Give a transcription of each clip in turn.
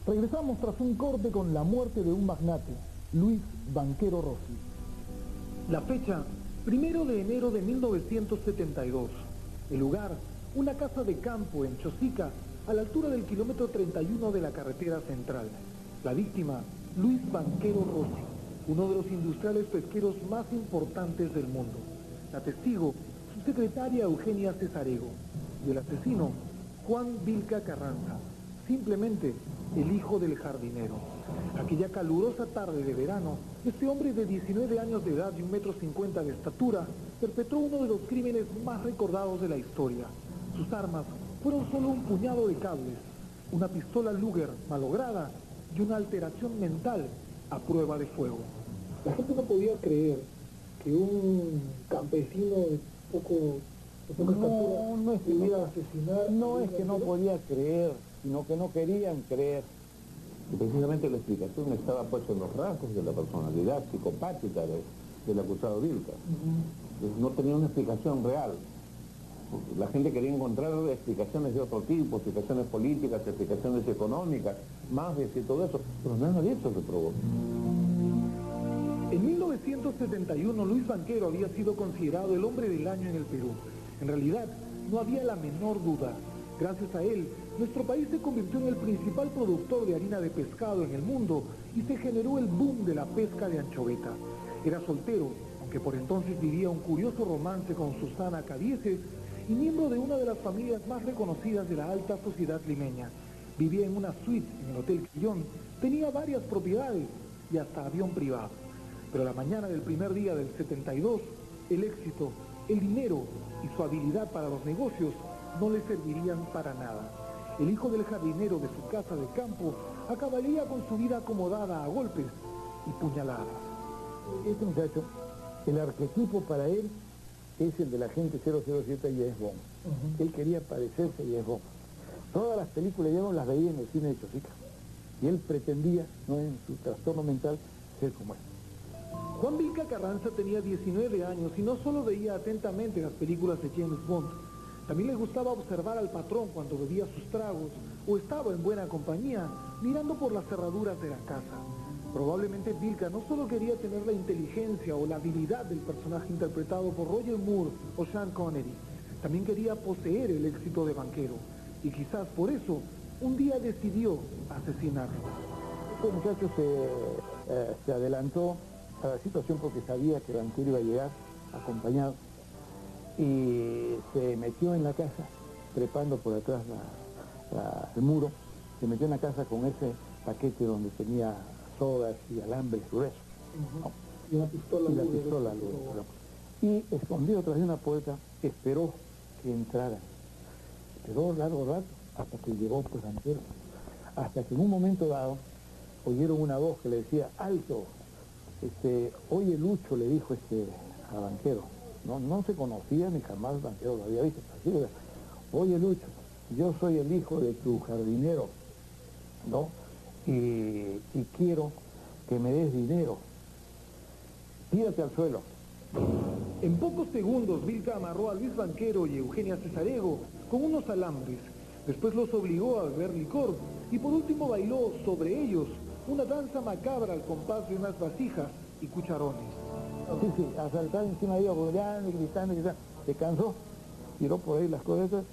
Regresamos tras un corte con la muerte de un magnate, Luis Banquero Rossi. La fecha, 1 de enero de 1972. El lugar, una casa de campo en Chosica, a la altura del kilómetro 31 de la carretera central. La víctima, Luis Banquero Rossi, uno de los industriales pesqueros más importantes del mundo. La testigo, su secretaria Eugenia Cesarego. Y el asesino, Juan Vilca Carranza, simplemente el hijo del jardinero. Aquella calurosa tarde de verano, este hombre de 19 años de edad y 1,50 m de estatura perpetró uno de los crímenes más recordados de la historia. Sus armas fueron solo un puñado de cables, una pistola Luger malograda y una alteración mental a prueba de fuego. La gente no podía creer que un campesino de poca estatura no es que pudiera asesinar. No es que no podía creer, sino que no querían creer. Y precisamente la explicación estaba puesta en los rasgos de la personalidad psicopática del acusado Vilca. No tenía una explicación real. La gente quería encontrar explicaciones de otro tipo, explicaciones políticas, explicaciones económicas, mafias y todo eso, pero nada de eso se probó. En 1971, Luis Banquero había sido considerado el hombre del año en el Perú. En realidad, no había la menor duda. Gracias a él, nuestro país se convirtió en el principal productor de harina de pescado en el mundo y se generó el boom de la pesca de anchoveta. Era soltero, aunque por entonces vivía un curioso romance con Susana Cabieces, y miembro de una de las familias más reconocidas de la alta sociedad limeña. Vivía en una suite en el Hotel Quillón, tenía varias propiedades y hasta avión privado. Pero la mañana del primer día del 72, el éxito, el dinero y su habilidad para los negocios no le servirían para nada. El hijo del jardinero de su casa de campo acabaría con su vida acomodada a golpes y puñaladas. Este muchacho, el arquetipo para él es el del agente 007 James Bond. Él quería parecerse a James Bond. Todas las películas de James Bond las veía en el cine de Chosica. Y él pretendía, no en su trastorno mental, ser como él. Juan Vilca Carranza tenía 19 años y no solo veía atentamente las películas de James Bond, también le gustaba observar al patrón cuando bebía sus tragos o estaba en buena compañía, mirando por las cerraduras de la casa. Probablemente Vilca no solo quería tener la inteligencia o la habilidad del personaje interpretado por Roger Moore o Sean Connery, también quería poseer el éxito de Banquero, y quizás por eso un día decidió asesinarlo. Este muchacho se adelantó a la situación porque sabía que Banquero iba a llegar acompañado y se metió en la casa, trepando por atrás el muro, se metió en la casa con ese paquete donde tenía sogas y alambres gruesos. ¿No? Y una pistola. Y escondido tras de una puerta, esperó que entraran. Esperó largo rato hasta que llegó pues Banquero. Hasta que en un momento dado oyeron una voz que le decía, alto. Oye Lucho, le dijo a Banquero. No se conocía ni jamás Banquero lo había visto. Así, oye Lucho, yo soy el hijo de tu jardinero, ¿no? Y quiero que me des dinero. Tírate al suelo. En pocos segundos, Vilca amarró a Luis Banquero y Eugenia Cesarego con unos alambres. Después los obligó a beber licor y por último bailó sobre ellos una danza macabra al compás de unas vasijas y cucharones. Sí, a saltar encima de ellos, boleando y gritando, se cansó, tiró por ahí las cosas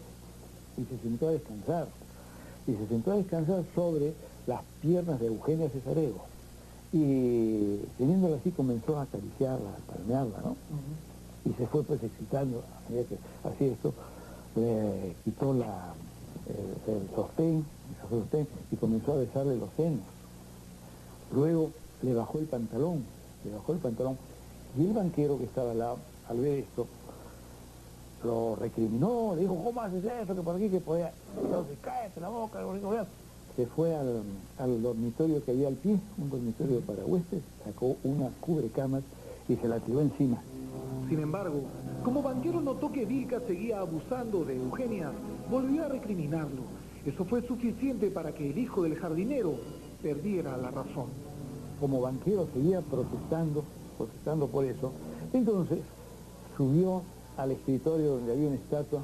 y se sentó a descansar. Y se sentó a descansar sobre las piernas de Eugenia Cesarego. Y teniéndola así comenzó a acariciarla, a palmearla, ¿no? Y se fue pues excitando, a medida que hacía esto, le quitó el sostén y comenzó a besarle los senos. Luego le bajó el pantalón, y el Banquero que estaba al lado, al ver esto, lo recriminó, le dijo, ¿cómo haces eso? Que por aquí que podía, entonces cállate la boca, se fue al dormitorio que había al pie, un dormitorio para huéspedes, sacó una cubrecamas y se la tiró encima. Sin embargo, como Banquero notó que Vilca seguía abusando de Eugenia, volvió a recriminarlo. Eso fue suficiente para que el hijo del jardinero perdiera la razón. Como Banquero seguía protestando por eso, entonces subió al escritorio donde había una estatua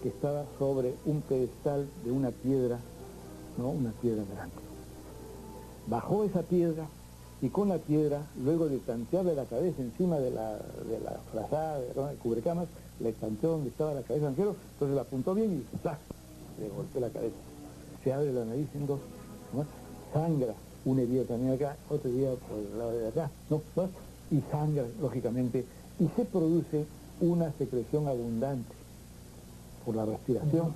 que estaba sobre un pedestal de una piedra, ¿no? Una piedra grande. bajó esa piedra y con la piedra, luego de tantearle la cabeza encima de la frazada, del cubrecamas, le tanteó donde estaba la cabeza del banquero, entonces la apuntó bien y ¡zas!, le golpeó la cabeza. Se abre la nariz en dos, ¿no? Sangra, una herida también acá, otra herida por el lado de acá, ¿no? Y sangra, lógicamente, y se produce una secreción abundante por la respiración,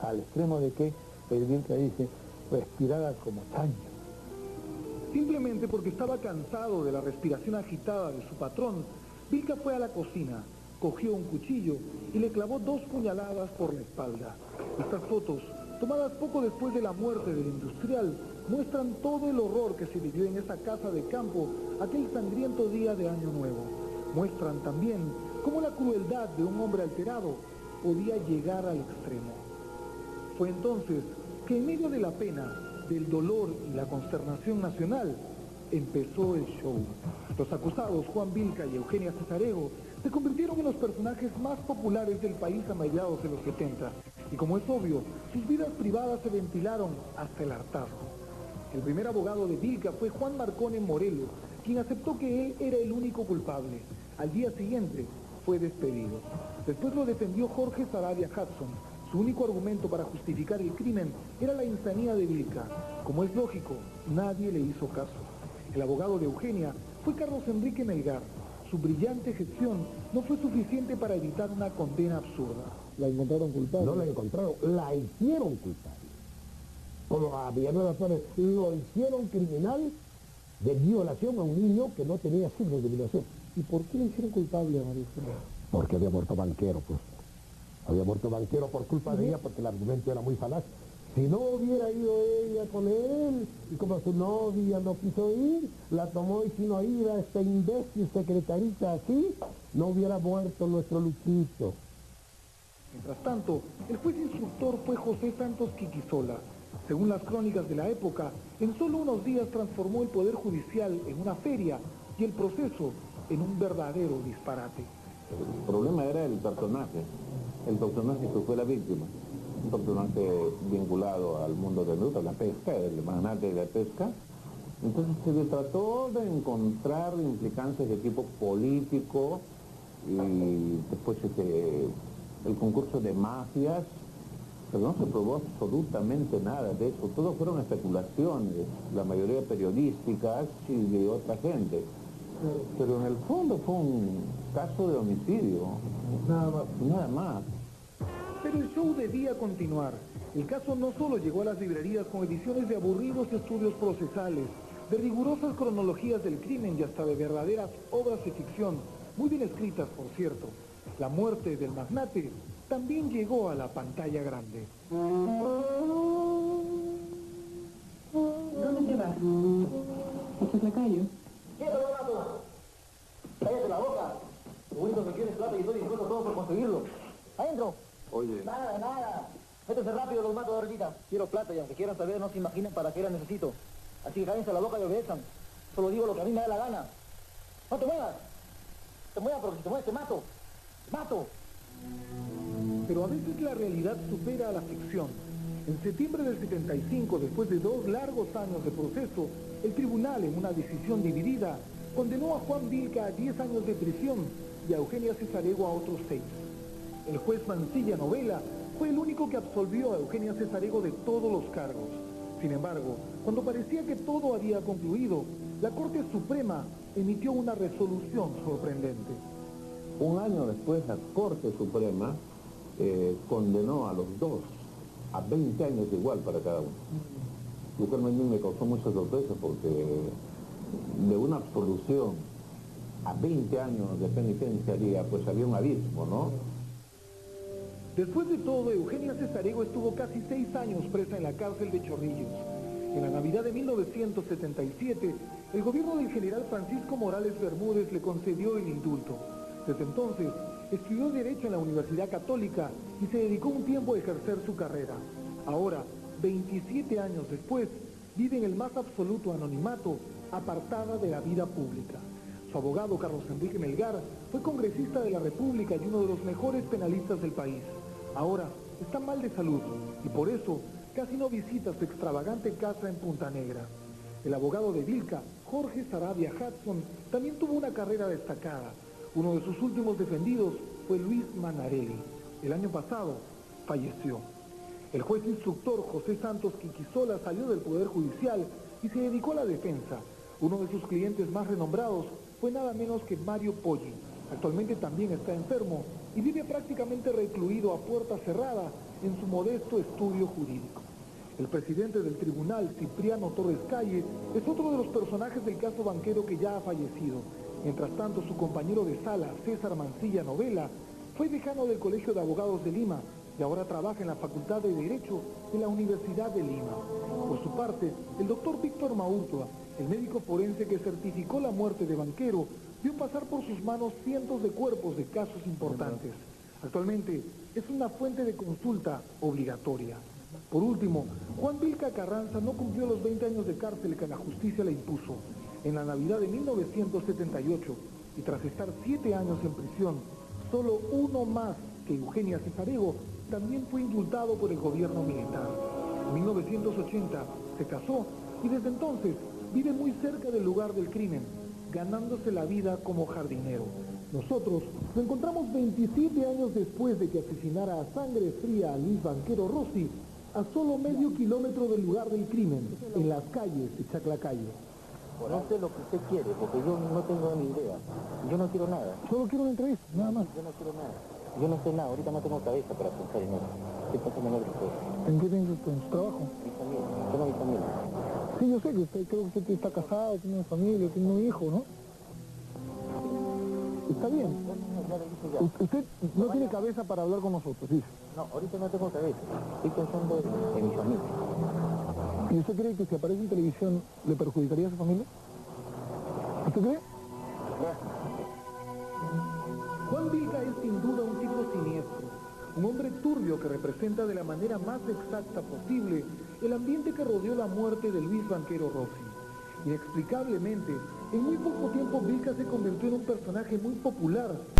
al extremo de que el Vilca dice, respiraba como chancho. Simplemente porque estaba cansado de la respiración agitada de su patrón, Vilca fue a la cocina, cogió un cuchillo y le clavó 2 puñaladas por la espalda. Estas fotos, tomadas poco después de la muerte del industrial, muestran todo el horror que se vivió en esa casa de campo aquel sangriento día de Año Nuevo. Muestran también cómo la crueldad de un hombre alterado podía llegar al extremo. Fue entonces que en medio de la pena, del dolor y la consternación nacional, empezó el show. Los acusados, Juan Vilca y Eugenia Cesarego, se convirtieron en los personajes más populares del país a mediados de los 70. Y como es obvio, sus vidas privadas se ventilaron hasta el hartazgo. El primer abogado de Vilca fue Juan Marcone Morelos, quien aceptó que él era el único culpable. Al día siguiente fue despedido. Después lo defendió Jorge Saravia Hudson. Su único argumento para justificar el crimen era la insanía de Vilca. Como es lógico, nadie le hizo caso. El abogado de Eugenia fue Carlos Enrique Melgar. Su brillante gestión no fue suficiente para evitar una condena absurda. ¿La encontraron culpable? No la encontraron, la hicieron culpable. Como a Villanueva Flores, lo hicieron criminal de violación a un niño que no tenía signos de violación. ¿Y por qué le hicieron culpable a María Eugenia? Porque había muerto banquero, pues. Había muerto banquero por culpa de ella, porque el argumento era muy falaz. Si no hubiera ido ella con él, y como su novia no quiso ir, la tomó y vino a ir a esta imbécil secretarita así, no hubiera muerto nuestro Luchito. Mientras tanto, el juez instructor fue José Santos Quiquisola. Según las crónicas de la época, en solo unos días transformó el Poder Judicial en una feria y el proceso en un verdadero disparate. El problema era el personaje que fue la víctima. Un personaje vinculado al mundo del luto, a la pesca, el magnate de la pesca. Entonces se le trató de encontrar implicancias de tipo político y después el concurso de mafias, pero no se probó absolutamente nada de eso. Todo fueron especulaciones, la mayoría periodísticas y de otra gente. Pero en el fondo fue un caso de homicidio. Nada más. Pero el show debía continuar. El caso no solo llegó a las librerías con ediciones de aburridos estudios procesales, de rigurosas cronologías del crimen y hasta de verdaderas obras de ficción, muy bien escritas, por cierto. La muerte del magnate también llegó a la pantalla grande. ¿Dónde te vas? ¿A Chaclacayo? ¡Quieto, Donato! ¡Cállate la boca! Lo único que quieres es plata y estoy dispuesto a todo por conseguirlo. ¡Adentro! Oye, Nada. Métese rápido, los mato de ahorita. Quiero plata y aunque quieran saber, no se imaginen para qué la necesito. Así que cállense la boca y obedezcan. Solo digo lo que a mí me da la gana. ¡No te muevas! Te muevas porque si te mueves te mato. ¡Te mato! Pero a veces la realidad supera a la ficción. En septiembre del 75, después de 2 largos años de proceso, el tribunal, en una decisión dividida, condenó a Juan Vilca a 10 años de prisión y a Eugenia Cesarego a otros 6. El juez Mancilla Novela fue el único que absolvió a Eugenia Cesarego de todos los cargos. Sin embargo, cuando parecía que todo había concluido, la Corte Suprema emitió una resolución sorprendente. un año después la Corte Suprema condenó a los dos a 20 años igual para cada uno. Lo cual a mí me causó mucha sorpresa porque de una absolución a 20 años de penitenciaría, pues había un abismo, ¿no? Después de todo, Eugenia Cesarego estuvo casi 6 años presa en la cárcel de Chorrillos. En la Navidad de 1977, el gobierno del general Francisco Morales Bermúdez le concedió el indulto. Desde entonces, estudió Derecho en la Universidad Católica y se dedicó un tiempo a ejercer su carrera. Ahora, 27 años después, vive en el más absoluto anonimato, apartada de la vida pública. Su abogado, Carlos Enrique Melgar, fue congresista de la República y uno de los mejores penalistas del país. Ahora está mal de salud y por eso casi no visita su extravagante casa en Punta Negra. El abogado de Vilca, Jorge Saravia Hudson, también tuvo una carrera destacada. Uno de sus últimos defendidos fue Luis Manarelli. El año pasado falleció. El juez instructor José Santos Quiquisola salió del Poder Judicial y se dedicó a la defensa. Uno de sus clientes más renombrados fue nada menos que Mario Poggi. Actualmente también está enfermo y vive prácticamente recluido a puerta cerrada en su modesto estudio jurídico. El presidente del tribunal, Cipriano Torres Calle, es otro de los personajes del caso Banquero que ya ha fallecido. Mientras tanto, su compañero de sala, César Mancilla Novela, fue decano del Colegio de Abogados de Lima y ahora trabaja en la Facultad de Derecho de la Universidad de Lima. Por su parte, el doctor Víctor Maurtua, el médico forense que certificó la muerte de Banquero, vio pasar por sus manos cientos de cuerpos de casos importantes. Actualmente es una fuente de consulta obligatoria. Por último, Juan Vilca Carranza no cumplió los 20 años de cárcel que la justicia le impuso. En la Navidad de 1978, y tras estar 7 años en prisión, solo uno más que Eugenia Cesarego también fue indultado por el gobierno militar. En 1980 se casó y desde entonces vive muy cerca del lugar del crimen, ganándose la vida como jardinero. Nosotros lo encontramos 27 años después de que asesinara a sangre fría a Luis Banquero Rossi, a solo medio kilómetro del lugar del crimen, en las calles de Chaclacayo. No sé lo que usted quiere, porque yo no tengo ni idea. Yo no quiero nada. Solo quiero una entrevista, nada más. Yo no quiero nada. Yo no sé nada. Ahorita no tengo cabeza para pensar en eso. Estoy pensando en otra cosa. ¿En qué piensa usted? ¿En su trabajo? Mi familia. Tengo mi familia. Sí, yo sé que usted, creo que usted está casado, tiene una familia, tiene un hijo, ¿no? Está bien. Ya le dije ya. Usted no tiene cabeza para hablar con nosotros, dice. No, ahorita no tengo cabeza. Estoy pensando en mi familia. ¿Y usted cree que si aparece en televisión le perjudicaría a su familia? ¿Usted cree? Juan Vilca es sin duda un tipo siniestro, un hombre turbio que representa de la manera más exacta posible el ambiente que rodeó la muerte de Luis Banquero Rossi. Inexplicablemente, en muy poco tiempo Vilca se convirtió en un personaje muy popular